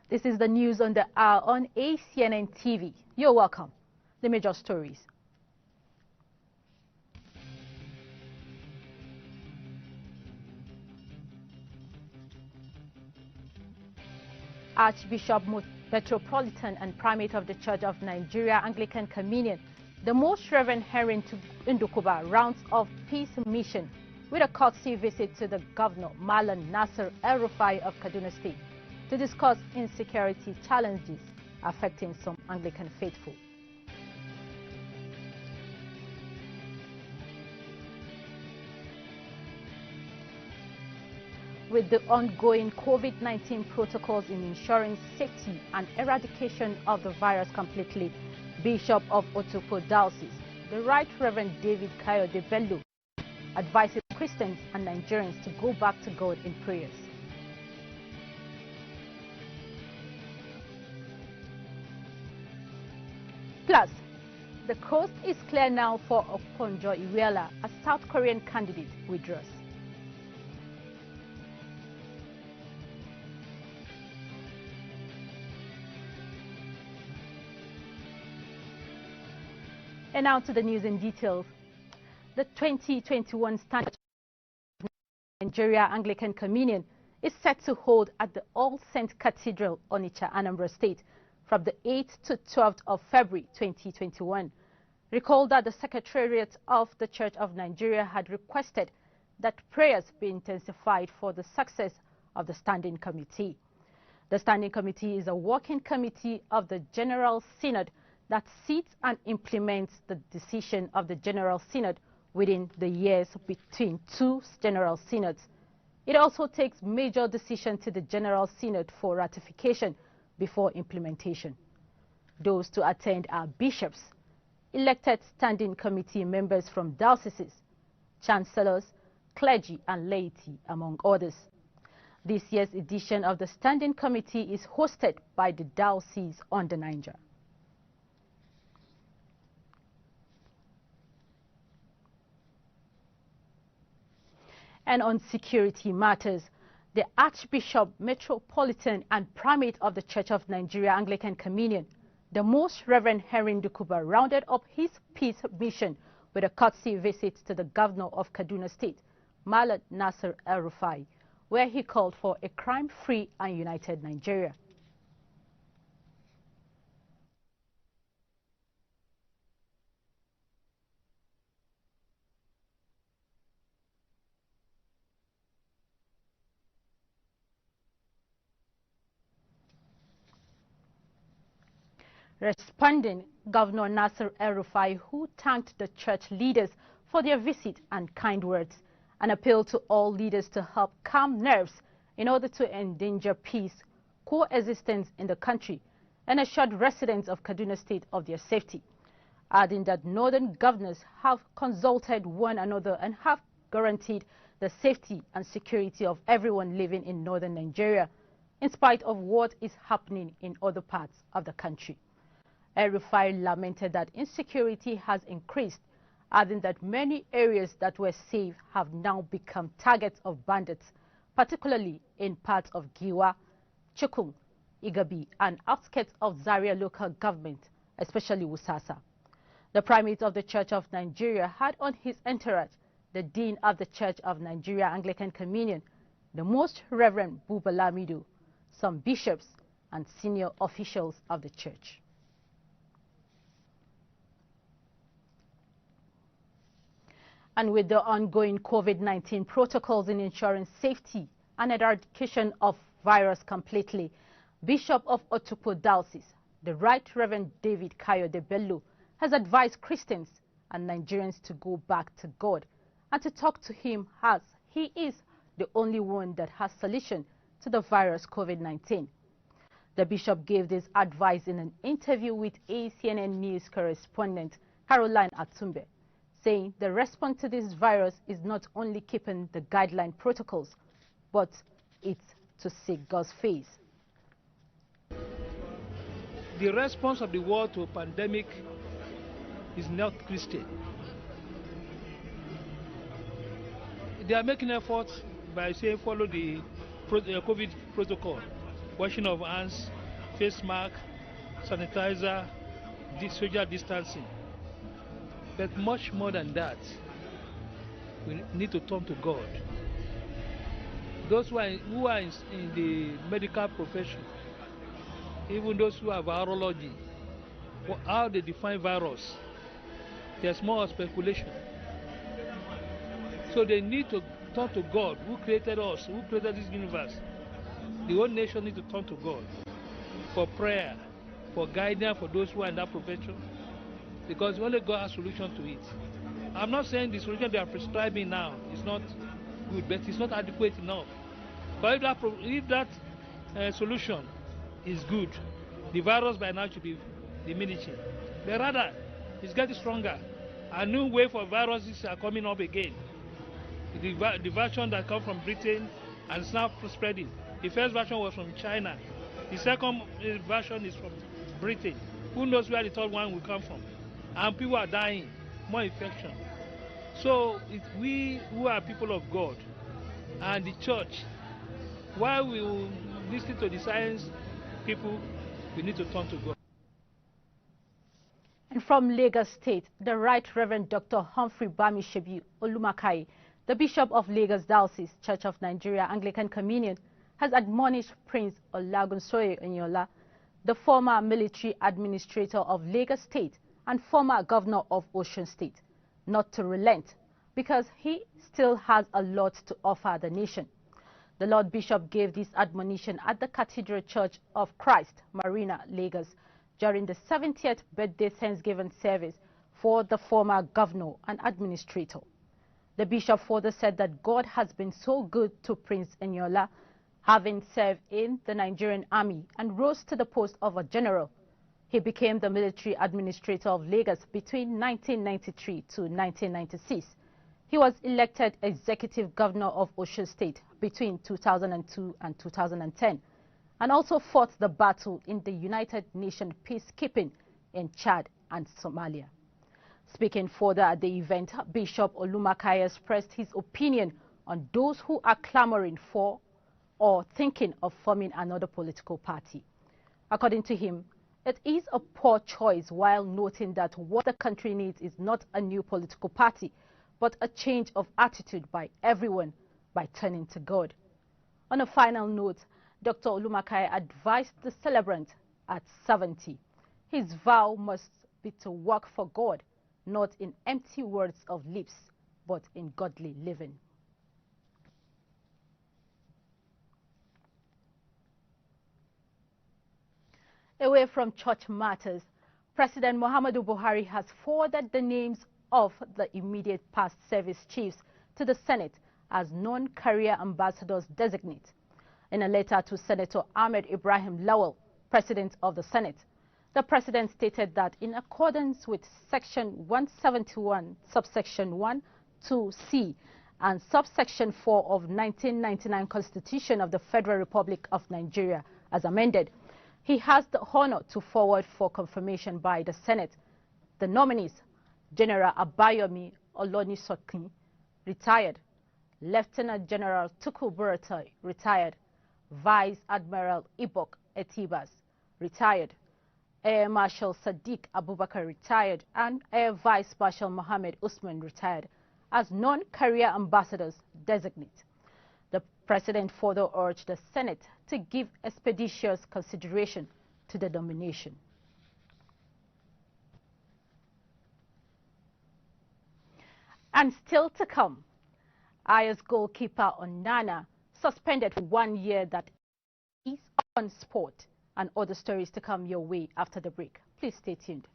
This is the news on the hour on Acnn TV. You're welcome. The major stories. Archbishop Metropolitan and Primate of the Church of Nigeria Anglican Communion, the Most Reverend Henry Ndukuba rounds off peace mission with a courtesy visit to the Governor Malam Nasir El-Rufai of Kaduna State to discuss insecurity challenges affecting some Anglican faithful. With the ongoing COVID-19 protocols in ensuring safety and eradication of the virus completely, Bishop of Otukpo Diocese, the Right Reverend David Kayode Bello, advises Christians and Nigerians to go back to God in prayers. Plus, the coast is clear now for Okonjo Iweala, a South Korean candidate withdraws. And now to the news in details. The 2021 Standard Nigeria Anglican Communion is set to hold at the All Saints Cathedral, Onitsha, Anambra State, from the 8th to 12th of February 2021. Recall that the Secretariat of the Church of Nigeria had requested that prayers be intensified for the success of the Standing Committee. The Standing Committee is a working committee of the General Synod that sits and implements the decision of the General Synod within the years between two General Synods. It also takes major decisions to the General Synod for ratification before implementation. Those to attend are bishops, elected Standing Committee members from dioceses, chancellors, clergy and laity, among others. This year's edition of the Standing Committee is hosted by the Diocese on the Niger. And on security matters, the Archbishop Metropolitan and Primate of the Church of Nigeria Anglican Communion, the Most Reverend Henry Ndukuba, rounded up his peace mission with a courtesy visit to the Governor of Kaduna State, Malam Nasir El-Rufai, where he called for a crime-free and united Nigeria. Responding, Governor Nasir El-Rufai, who thanked the church leaders for their visit and kind words, and appealed to all leaders to help calm nerves in order to endanger peace, coexistence in the country, and assured residents of Kaduna State of their safety, adding that northern governors have consulted one another and have guaranteed the safety and security of everyone living in northern Nigeria, in spite of what is happening in other parts of the country. El-Rufai lamented that insecurity has increased, adding that many areas that were safe have now become targets of bandits, particularly in parts of Giwa, Chukung, Igabi, and outskirts of Zaria local government, especially Wusasa. The Primate of the Church of Nigeria had on his entourage the Dean of the Church of Nigeria Anglican Communion, the Most Reverend Buba Lamido, some bishops, and senior officials of the church. And with the ongoing COVID-19 protocols in ensuring safety and eradication of virus completely, Bishop of Otukpo Diocese, the Right Reverend David Kayode Bello, has advised Christians and Nigerians to go back to God and to talk to him, as he is the only one that has solution to the virus COVID-19. The bishop gave this advice in an interview with Acnn News correspondent Caroline Atumbe, saying the response to this virus is not only keeping the guideline protocols, but it's to seek God's face. The response of the world to a pandemic is not Christian. They are making efforts by saying follow the COVID protocol, washing of hands, face mask, sanitizer, social distancing. But much more than that, we need to turn to God. Those who are in the medical profession, even those who have virology, how they define virus, there's more speculation. So they need to turn to God, who created us, who created this universe. The whole nation needs to turn to God for prayer, for guidance for those who are in that profession, because only God has a solution to it. I'm not saying the solution they are prescribing now is not good, but it's not adequate enough. But if that solution is good, the virus by now should be diminishing. But rather, it's getting stronger. A new wave of viruses are coming up again. The version that comes from Britain and is now spreading. The first version was from China. The second version is from Britain. Who knows where the third one will come from? And people are dying, more infection. So we who are people of God and the church, while we will listen to the science people, we need to turn to God. And from Lagos State, the Right Reverend Dr. Humphrey Bamishebi Olumakai, the Bishop of Lagos Diocese, Church of Nigeria Anglican Communion, has admonished Prince Olagunsoye Eniola, the former military administrator of Lagos State and former governor of Osun State, not to relent, because he still has a lot to offer the nation. The Lord Bishop gave this admonition at the Cathedral Church of Christ, Marina, Lagos, during the 70th birthday Thanksgiving service for the former governor and administrator. The bishop further said that God has been so good to Prince Eniola, having served in the Nigerian army and rose to the post of a general. He became the military administrator of Lagos between 1993 to 1996. He was elected executive governor of Osun State between 2002 and 2010, and also fought the battle in the United Nations peacekeeping in Chad and Somalia. Speaking further at the event, Bishop Olumakai expressed his opinion on those who are clamoring for or thinking of forming another political party. According to him, it is a poor choice, while noting that what the country needs is not a new political party, but a change of attitude by everyone by turning to God. On a final note, Dr. Olumakai advised the celebrant at 70, his vow must be to work for God, not in empty words of lips, but in godly living. Away from church matters, President Muhammadu Buhari has forwarded the names of the immediate past service chiefs to the Senate as non-career ambassadors designate. In a letter to Senator Ahmed Ibrahim Lawal, President of the Senate, the President stated that in accordance with Section 171, subsection 1, 2C, and subsection 4 of 1999 Constitution of the Federal Republic of Nigeria, as amended, he has the honor to forward for confirmation by the Senate the nominees: General Abayomi Olonisokin, retired; Lieutenant General Tuku Buratai, retired; Vice Admiral Ibok Etibas, retired; Air Marshal Sadiq Abubakar, retired; and Air Vice Marshal Mohammed Usman, retired, as non-career ambassadors designate. The President further urged the Senate to give expeditious consideration to the nomination. And still to come, Ayers goalkeeper Onana suspended for 1 year, that is on sport, and other stories to come your way after the break. Please stay tuned.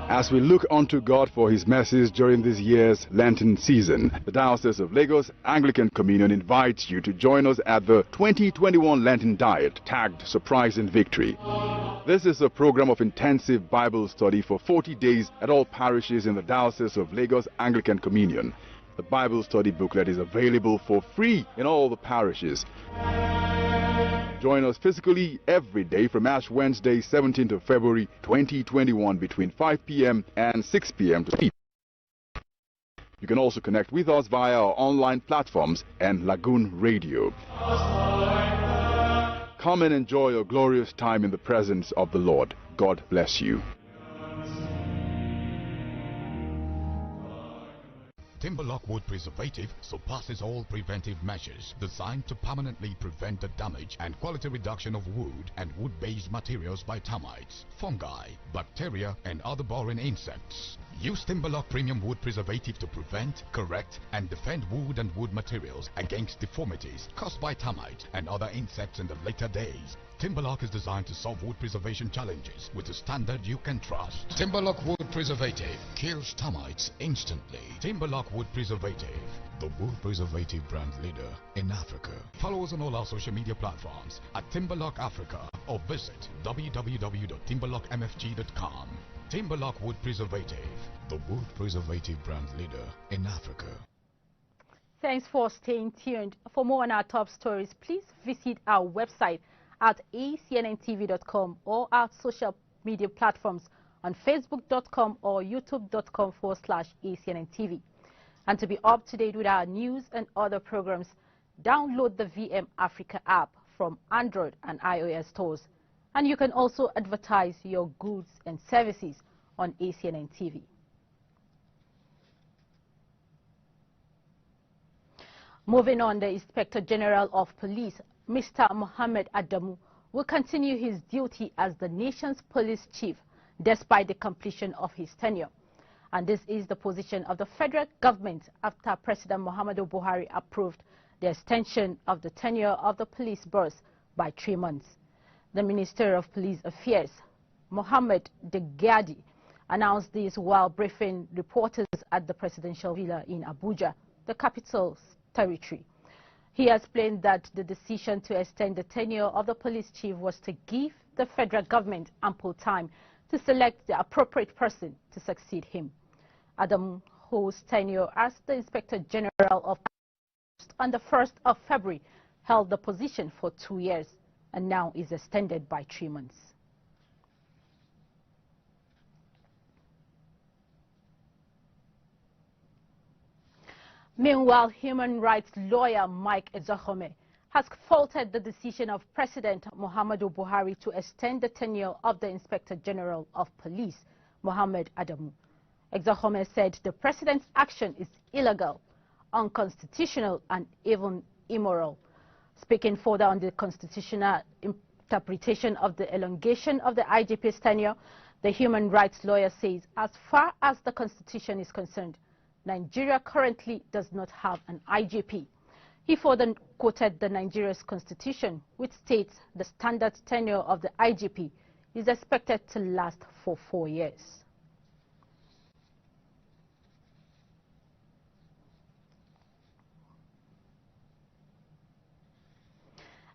As we look unto God for his mercies during this year's Lenten season, the Diocese of Lagos Anglican Communion invites you to join us at the 2021 Lenten Diet, tagged Surprise and Victory. This is a program of intensive Bible study for 40 days at all parishes in the Diocese of Lagos Anglican Communion. The Bible study booklet is available for free in all the parishes. Join us physically every day from Ash Wednesday, 17th of February 2021 between 5 p.m. and 6 p.m. to speak. You can also connect with us via our online platforms and Lagoon Radio. Come and enjoy your glorious time in the presence of the Lord. God bless you. Timberlock wood preservative surpasses all preventive measures designed to permanently prevent the damage and quality reduction of wood and wood-based materials by termites, fungi, bacteria, and other boring insects. Use Timberlock premium wood preservative to prevent, correct, and defend wood and wood materials against deformities caused by termites and other insects in the later days. Timberlock is designed to solve wood preservation challenges with a standard you can trust. Timberlock wood preservative kills termites instantly. Timberlock wood preservative, the wood preservative brand leader in Africa. Follow us on all our social media platforms at Timberlock Africa or visit www.timberlockmfg.com. Timberlock wood preservative, the wood preservative brand leader in Africa. Thanks for staying tuned. For more on our top stories, please visit our website at acnntv.com or our social media platforms on facebook.com or youtube.com/acnntv. And to be up to date with our news and other programs, download the VM Africa app from Android and iOS stores. And you can also advertise your goods and services on ACNN TV. Moving on, the Inspector General of Police, Mr. Mohammed Adamu, will continue his duty as the nation's police chief despite the completion of his tenure. And this is the position of the federal government after President Muhammadu Buhari approved the extension of the tenure of the police boss by 3 months. The Minister of Police Affairs, Mohammed Degadi, announced this while briefing reporters at the presidential villa in Abuja, the capital's territory. He explained that the decision to extend the tenure of the police chief was to give the federal government ample time to select the appropriate person to succeed him. Adam, whose tenure as the Inspector General of on the 1st of February, held the position for 2 years and now is extended by 3 months. Meanwhile, human rights lawyer Mike Ezahome has faulted the decision of President Muhammadu Buhari to extend the tenure of the Inspector General of Police, Mohammed Adamu. Ezahome said the president's action is illegal, unconstitutional, and even immoral. Speaking further on the constitutional interpretation of the elongation of the IGP's tenure, the human rights lawyer says as far as the Constitution is concerned, Nigeria currently does not have an IGP. He further quoted the Nigeria's constitution, which states the standard tenure of the IGP is expected to last for 4 years.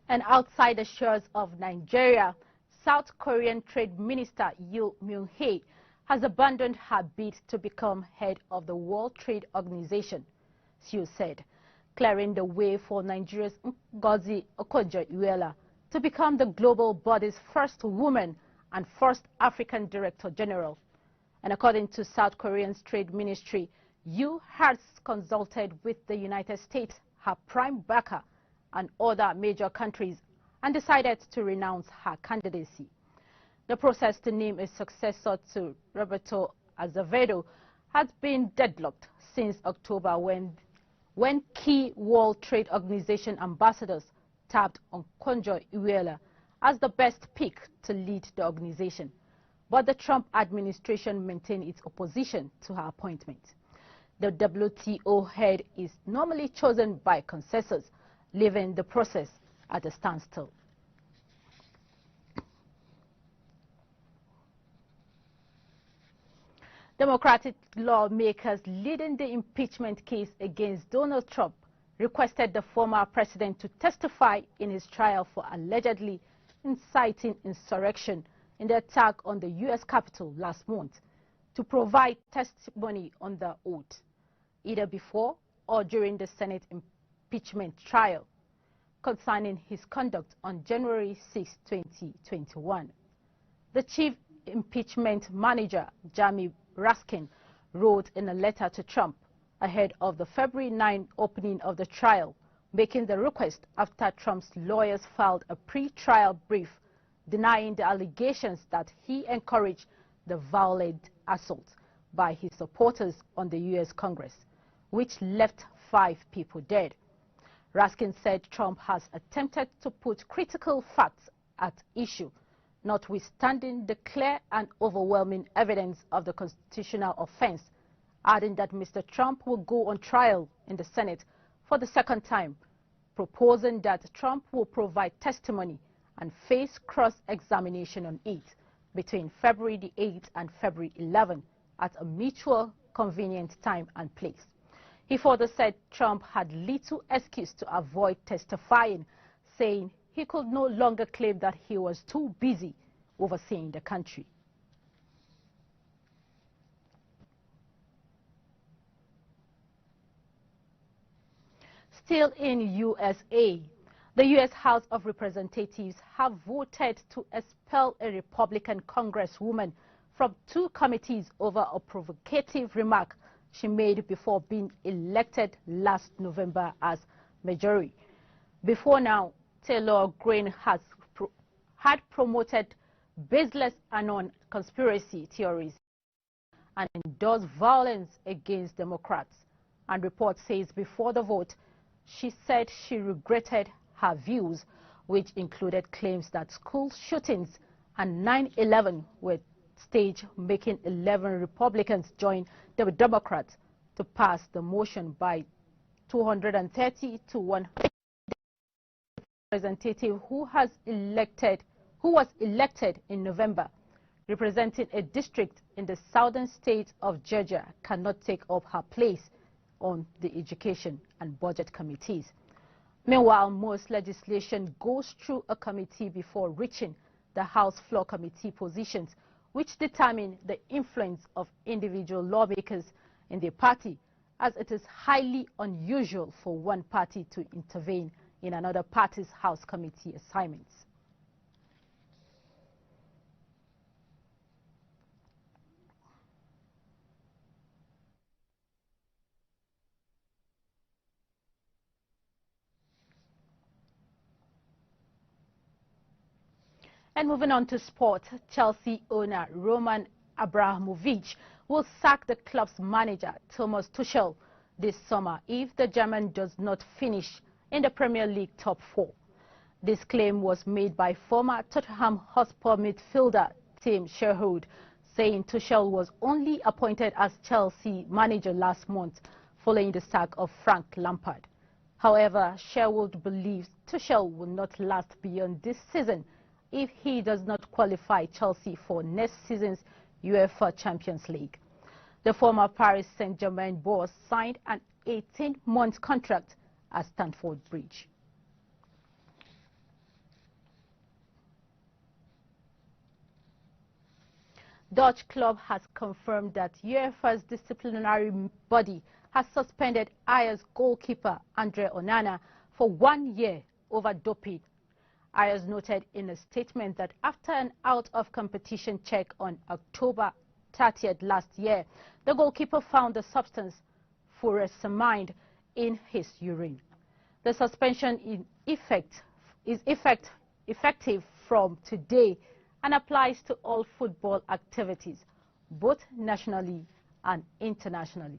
And outside the shores of Nigeria, South Korean Trade Minister Yoo Myung-hae has abandoned her bid to become head of the World Trade Organization, Seo said, clearing the way for Nigeria's Ngozi Okonjo-Iweala to become the global body's first woman and first African Director General. And according to South Korea's Trade Ministry, Yoo has consulted with the United States, her prime backer, and other major countries, and decided to renounce her candidacy. The process to name a successor to Roberto Azevedo has been deadlocked since October when key World Trade Organization ambassadors tapped on Okonjo-Iweala as the best pick to lead the organization. But the Trump administration maintained its opposition to her appointment. The WTO head is normally chosen by consensus, leaving the process at a standstill. Democratic lawmakers leading the impeachment case against Donald Trump requested the former president to testify in his trial for allegedly inciting insurrection in the attack on the U.S. Capitol last month, to provide testimony on the oath, either before or during the Senate impeachment trial concerning his conduct on January 6, 2021. The chief impeachment manager, Jamie Raskin, wrote in a letter to Trump ahead of the February 9 opening of the trial, making the request after Trump's lawyers filed a pre-trial brief denying the allegations that he encouraged the violent assault by his supporters on the U.S. Congress, which left 5 people dead. Raskin said Trump has attempted to put critical facts at issue, notwithstanding the clear and overwhelming evidence of the constitutional offense, adding that Mr. Trump will go on trial in the Senate for the second time, proposing that Trump will provide testimony and face cross-examination on it between February the 8th and February 11th at a mutual convenient time and place. He further said Trump had little excuse to avoid testifying, saying he could no longer claim that he was too busy overseeing the country. Still in USA, the U.S. House of Representatives have voted to expel a Republican congresswoman from 2 committees over a provocative remark she made before being elected last November as majority. Before now, Taylor Greene had promoted baseless Anon conspiracy theories and endorsed violence against Democrats. And report says before the vote, she said she regretted her views, which included claims that school shootings and 9/11 were staged, making 11 Republicans join the Democrats to pass the motion by 230 to 1. Representative who was elected in November, representing a district in the southern state of Georgia, cannot take up her place on the education and budget committees. Meanwhile, most legislation goes through a committee before reaching the House floor committee positions, which determine the influence of individual lawmakers in the party, as it is highly unusual for one party to intervene in another party's House committee assignments. And moving on to sport, Chelsea owner Roman Abramovich will sack the club's manager Thomas Tuchel this summer if the German does not finish in the Premier League top 4. This claim was made by former Tottenham Hotspur midfielder Tim Sherwood, saying Tuchel was only appointed as Chelsea manager last month following the sack of Frank Lampard. However, Sherwood believes Tuchel will not last beyond this season if he does not qualify Chelsea for next season's UEFA Champions League. The former Paris Saint-Germain boss signed an 18-month contract at Stamford Bridge. Dutch club has confirmed that UEFA's disciplinary body has suspended Ajax goalkeeper Andre Onana for 1 year over doping. Ajax noted in a statement that after an out-of-competition check on October 30th last year, the goalkeeper found the substance furosemide in his urine. The suspension is effective from today and applies to all football activities, both nationally and internationally.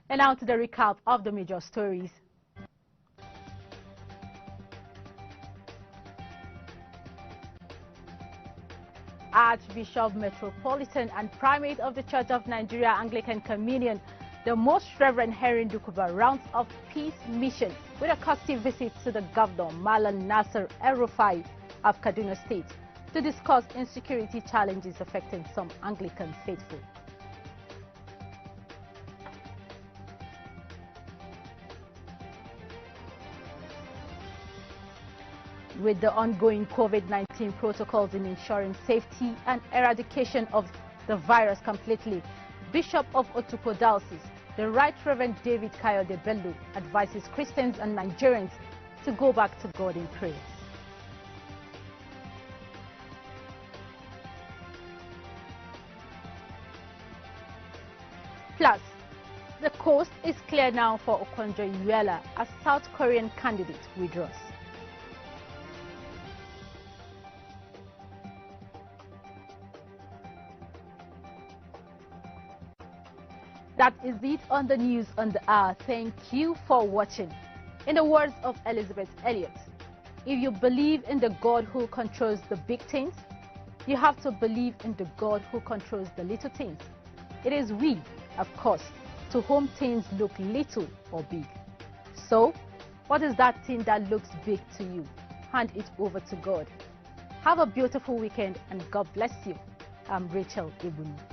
And now to the recap of the major stories. Archbishop Metropolitan and Primate of the Church of Nigeria Anglican Communion, the Most Reverend Henry Dukuba, rounds of peace mission with a costly visit to the Governor Malam Nasir El-Rufai of Kaduna State to discuss insecurity challenges affecting some Anglican faithful. With the ongoing COVID-19 protocols in ensuring safety and eradication of the virus completely, Bishop of Otukpo Diocese, the Right Reverend David Kayode Bello, advises Christians and Nigerians to go back to God in prayer. Plus, the coast is clear now for Okonjo-Iweala as South Korean candidate withdraws. That is it on the news on the hour. Thank you for watching. In the words of Elizabeth Elliot, if you believe in the God who controls the big things, you have to believe in the God who controls the little things. It is we, of course, to whom things look little or big. So, what is that thing that looks big to you? Hand it over to God. Have a beautiful weekend and God bless you. I'm Rachel Ibunu.